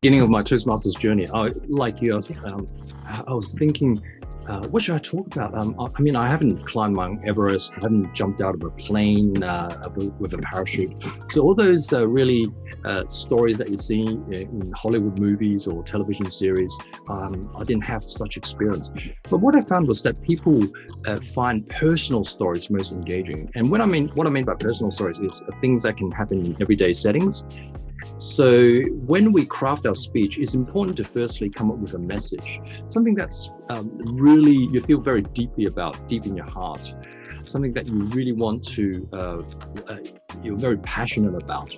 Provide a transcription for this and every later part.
beginning of my Toastmasters journey, like you, I was thinking, what should I talk about? I mean, I haven't climbed Mount Everest, I haven't jumped out of a plane with a parachute. So all those really stories that you see in Hollywood movies or television series, I didn't have such experience. But what I found was that people find personal stories most engaging. And what I mean by personal stories is things that can happen in everyday settings. So when we craft our speech, it's important to firstly come up with a message, something that's really you feel very deeply about, deep in your heart, something that you really want to, you're very passionate about.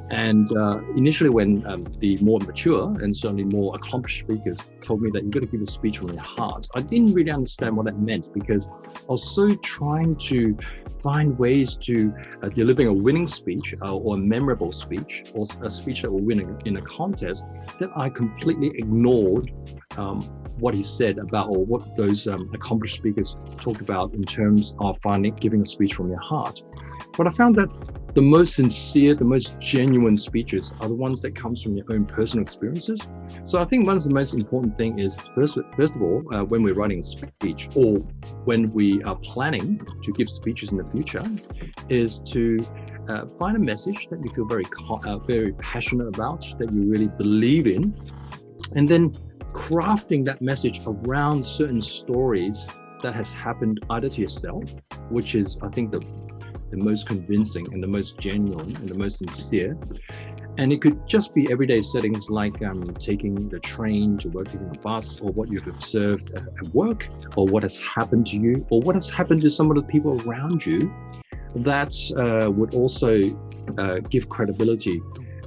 And initially when the more mature and certainly more accomplished speakers told me that you've got to give a speech from your heart, I didn't really understand what that meant, because I was so trying to find ways to delivering a winning speech or a memorable speech or a speech that will win in a contest, that I completely ignored what he said about, or what those accomplished speakers talked about in terms of giving a speech from your heart. But I found that the most sincere, the most genuine speeches are the ones that comes from your own personal experiences. So I think one of the most important thing is, first of all, when we're writing a speech or when we are planning to give speeches in the future, is to find a message that you feel very passionate about, that you really believe in, and then crafting that message around certain stories that has happened either to yourself, which is, I think, the most convincing and the most genuine and the most sincere. And it could just be everyday settings like taking the train to work, taking a bus, or what you've observed at work, or what has happened to you, or what has happened to some of the people around you. That would also give credibility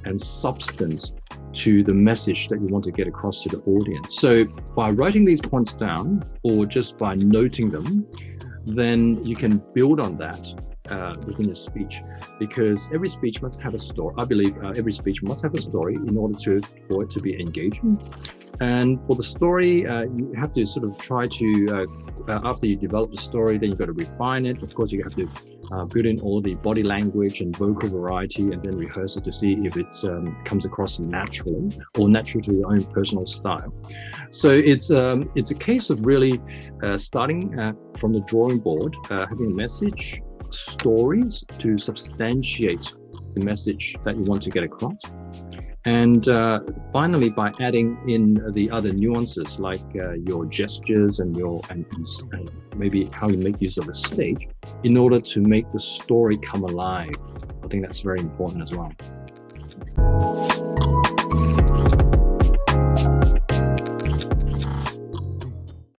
and substance to the message that you want to get across to the audience. So by writing these points down, or just by noting them, then you can build on that within your speech, because every speech must have a story. I believe every speech must have a story in order for it to be engaging. And for the story, you have to sort of try to, after you develop the story, then you've got to refine it. Of course, you have to build in all the body language and vocal variety, and then rehearse it to see if it comes across naturally or natural to your own personal style. So it's a case of really starting from the drawing board, having a message, stories to substantiate the message that you want to get across. And finally, by adding in the other nuances like your gestures and maybe how you make use of the stage in order to make the story come alive. I think that's very important as well.